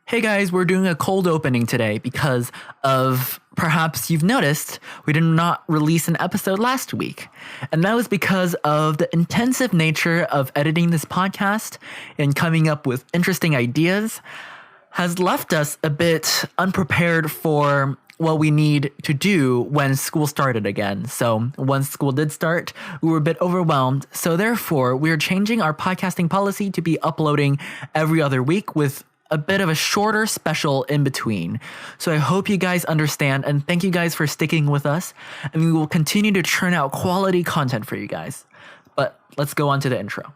Hey guys, we're doing a cold opening today because of, perhaps you've noticed, we did not release an episode last week. And that was because of the intensive nature of editing this podcast and coming up with interesting ideas has left us a bit unprepared for what we need to do when school started again. So once school did start, we were a bit overwhelmed. So therefore, we're changing our podcasting policy to be uploading every other week with a bit of a shorter special in between. So I hope you guys understand, and thank you guys for sticking with us, and we will continue to churn out quality content for you guys. But let's go on to the intro.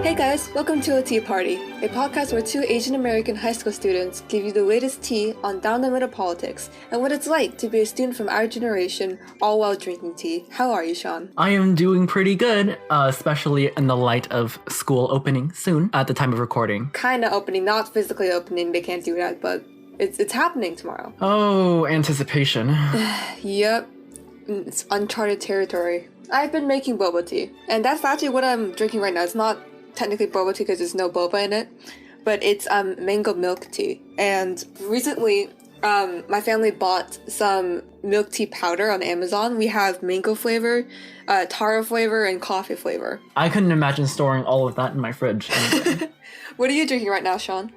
Hey guys, welcome to A Tea Party, a podcast where two Asian American high school students give you the latest tea on down-the-middle politics and what it's like to be a student from our generation, all while drinking tea. How are you, Sean? I am doing pretty good, especially in the light of school opening soon at the time of recording. Kinda opening, not physically opening, they can't do that, but it's happening tomorrow. Oh, anticipation. Yep, it's uncharted territory. I've been making boba tea, and that's actually what I'm drinking right now. It's not technically boba tea because there's no boba in it, but it's mango milk tea. And recently my family bought some milk tea powder on Amazon. We have mango flavor, taro flavor, and coffee flavor. I couldn't imagine storing all of that in my fridge. Anyway. What are you drinking right now, Sean?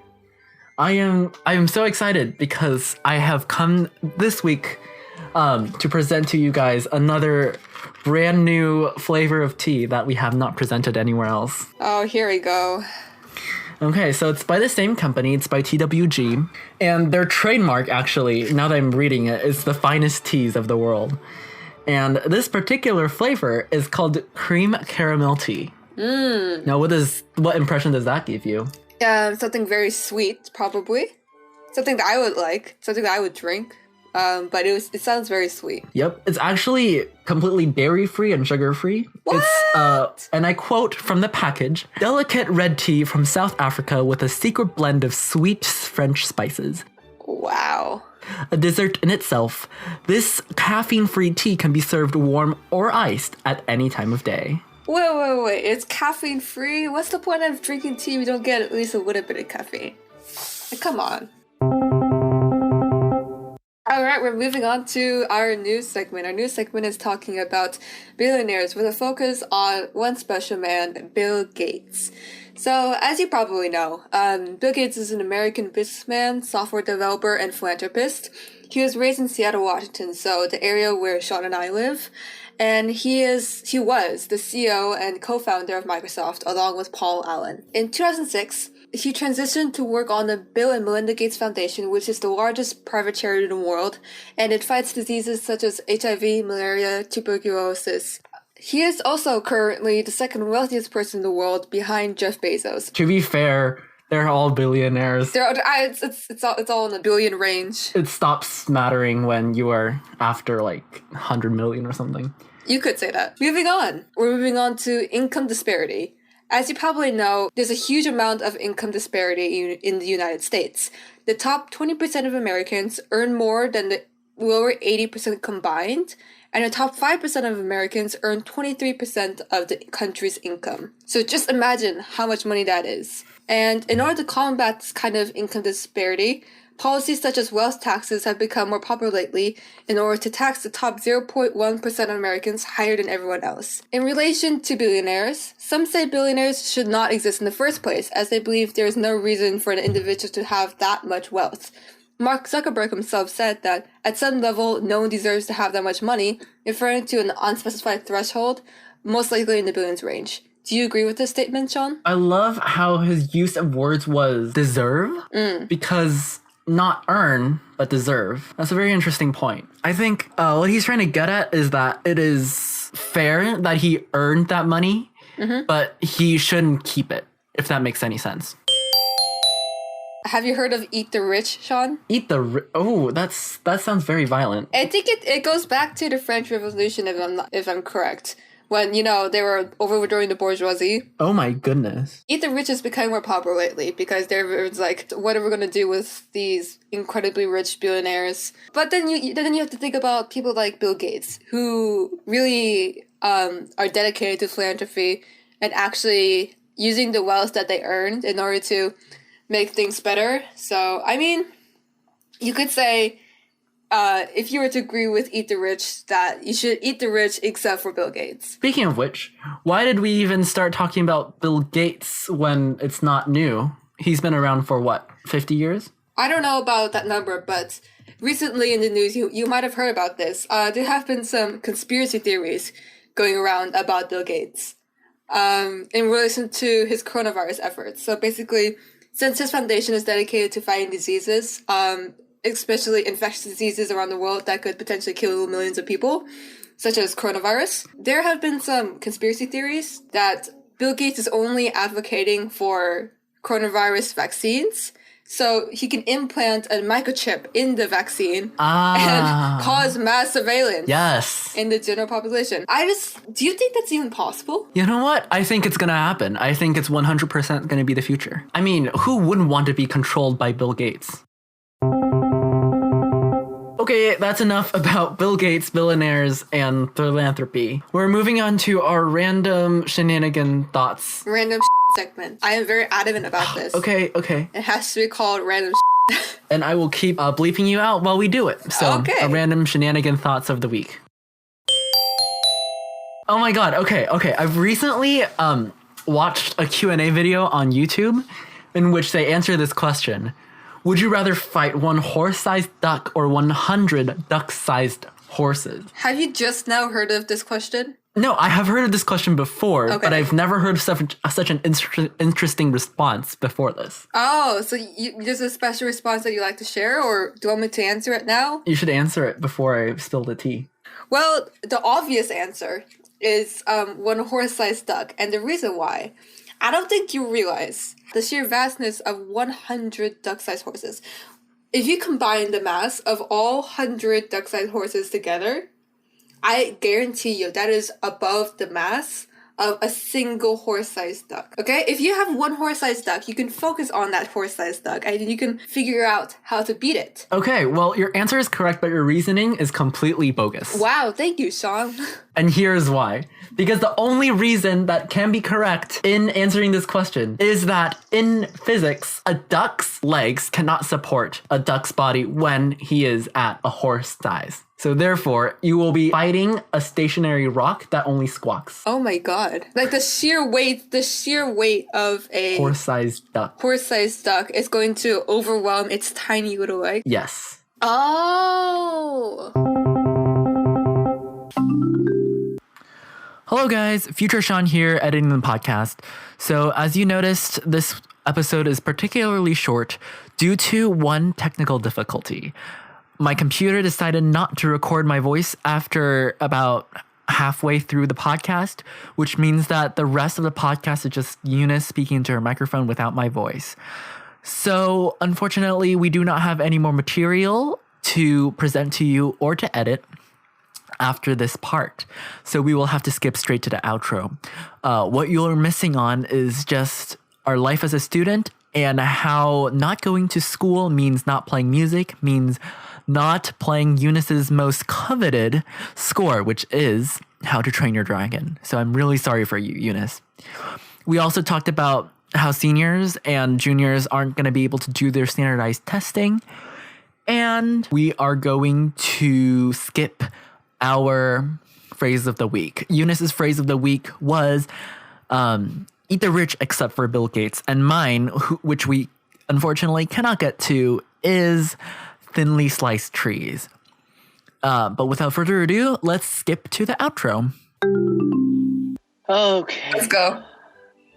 I am so excited because I have come this week to present to you guys another brand new flavor of tea that we have not presented anywhere else. Oh, here we go. Okay, so it's by the same company. It's by TWG. And their trademark, actually, now that I'm reading it, is the finest teas of the world. And this particular flavor is called cream caramel tea. Now, what impression does that give you? Something very sweet, probably. Something that I would like. Something that I would drink. But it sounds very sweet. Yep, it's actually completely dairy-free and sugar-free. What? It's, and I quote from the package, delicate red tea from South Africa with a secret blend of sweet French spices. Wow. A dessert in itself, this caffeine-free tea can be served warm or iced at any time of day. Wait, it's caffeine-free? What's the point of drinking tea if we don't get at least a little bit of caffeine? Like, come on. Alright, we're moving on to our news segment. Our news segment is talking about billionaires with a focus on one special man, Bill Gates. So, as you probably know, Bill Gates is an American businessman, software developer, and philanthropist. He was raised in Seattle, Washington, so the area where Sean and I live. And he was the CEO and co-founder of Microsoft, along with Paul Allen. In 2006, he transitioned to work on the Bill and Melinda Gates Foundation, which is the largest private charity in the world, and it fights diseases such as HIV, malaria, tuberculosis. He is also currently the second wealthiest person in the world behind Jeff Bezos. To be fair, they're all billionaires. It's all in the billion range. It stops mattering when you are after like 100 million or something. You could say that. Moving on. We're moving on to income disparity. As you probably know, there's a huge amount of income disparity in the United States. The top 20% of Americans earn more than the lower 80% combined, and the top 5% of Americans earn 23% of the country's income. So just imagine how much money that is. And in order to combat this kind of income disparity, policies such as wealth taxes have become more popular lately in order to tax the top 0.1% of Americans higher than everyone else. In relation to billionaires, some say billionaires should not exist in the first place, as they believe there is no reason for an individual to have that much wealth. Mark Zuckerberg himself said that at some level, no one deserves to have that much money, referring to an unspecified threshold, most likely in the billions range. Do you agree with this statement, Sean? I love how his use of words was deserve, because not earn, but deserve. That's a very interesting point. I think what he's trying to get at is that it is fair that he earned that money, but he shouldn't keep it, if that makes any sense. Have you heard of Eat the Rich, Sean? Eat the rich? Oh, that sounds very violent. I think it goes back to the French Revolution, if I'm correct, when, they were overthrowing the bourgeoisie. Oh my goodness. Eat the Rich is becoming more popular lately because it's like, what are we going to do with these incredibly rich billionaires? But then you have to think about people like Bill Gates, who really are dedicated to philanthropy and actually using the wealth that they earned in order to make things better. So, I mean, you could say, if you were to agree with Eat the Rich, that you should eat the rich except for Bill Gates. Speaking of which, why did we even start talking about Bill Gates when it's not new? He's been around for what, 50 years? I don't know about that number, but recently in the news, you might have heard about this. There have been some conspiracy theories going around about Bill Gates in relation to his coronavirus efforts. So basically, since his foundation is dedicated to fighting diseases, especially infectious diseases around the world that could potentially kill millions of people, such as coronavirus, there have been some conspiracy theories that Bill Gates is only advocating for coronavirus vaccines so he can implant a microchip in the vaccine and cause mass surveillance in the general population. Do you think that's even possible? You know what? I think it's going to happen. I think it's 100% going to be the future. I mean, who wouldn't want to be controlled by Bill Gates? Okay, that's enough about Bill Gates, billionaires, and philanthropy. We're moving on to our random shenanigan thoughts. Random segment. I am very adamant about this. Okay. It has to be called random And I will keep bleeping you out while we do it. So, a random shenanigan thoughts of the week. Oh my god, okay. I've recently watched a Q&A video on YouTube in which they answer this question. Would you rather fight one horse-sized duck or 100 duck-sized horses? Have you just now heard of this question? No, I have heard of this question before, but I've never heard of such an interesting response before this. Oh, so there's a special response that you like to share, or do you want me to answer it now? You should answer it before I spill the tea. Well, the obvious answer is one horse-sized duck, and the reason why, I don't think you realize the sheer vastness of 100 duck-sized horses. If you combine the mass of all 100 duck-sized horses together, I guarantee you that is above the mass of a single horse-sized duck. Okay? If you have one horse-sized duck, you can focus on that horse-sized duck and you can figure out how to beat it. Okay, well, your answer is correct, but your reasoning is completely bogus. Wow, thank you, Sean. And here's why. Because the only reason that can be correct in answering this question is that in physics, a duck's legs cannot support a duck's body when he is at a horse size. So therefore, you will be fighting a stationary rock that only squawks. Oh my god. Like the sheer weight of a horse-sized duck. Horse-sized duck is going to overwhelm its tiny little leg. Yes. Oh. Hello guys, Future Sean here, editing the podcast. So as you noticed, this episode is particularly short due to one technical difficulty. My computer decided not to record my voice after about halfway through the podcast, which means that the rest of the podcast is just Eunice speaking into her microphone without my voice. So unfortunately, we do not have any more material to present to you or to edit after this part. So we will have to skip straight to the outro. What you're missing on is just our life as a student and how not going to school means not playing music, means not playing Eunice's most coveted score, which is How to Train Your Dragon. So I'm really sorry for you, Eunice. We also talked about how seniors and juniors aren't going to be able to do their standardized testing. And we are going to skip our phrase of the week. Eunice's phrase of the week was eat the rich except for Bill Gates. And mine, which we unfortunately cannot get to, is thinly sliced trees. But without further ado, let's skip to the outro. Okay. Let's go.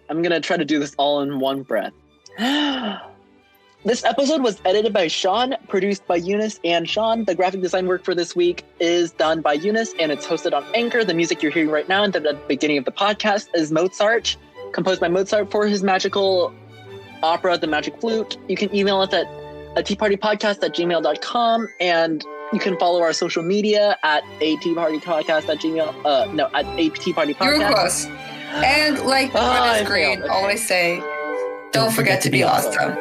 I'm going to try to do this all in one breath. This episode was edited by Sean, produced by Eunice and Sean. The graphic design work for this week is done by Eunice, and it's hosted on Anchor. The music you're hearing right now at the beginning of the podcast is Mozart, composed by Mozart for his magical opera, The Magic Flute. You can email us at teapartypodcast@gmail.com, and You can follow our social media at atpartypodcast at gmail. No, at atpartypodcast. You were close. And like on the screen, Okay. always say, don't forget to be awesome.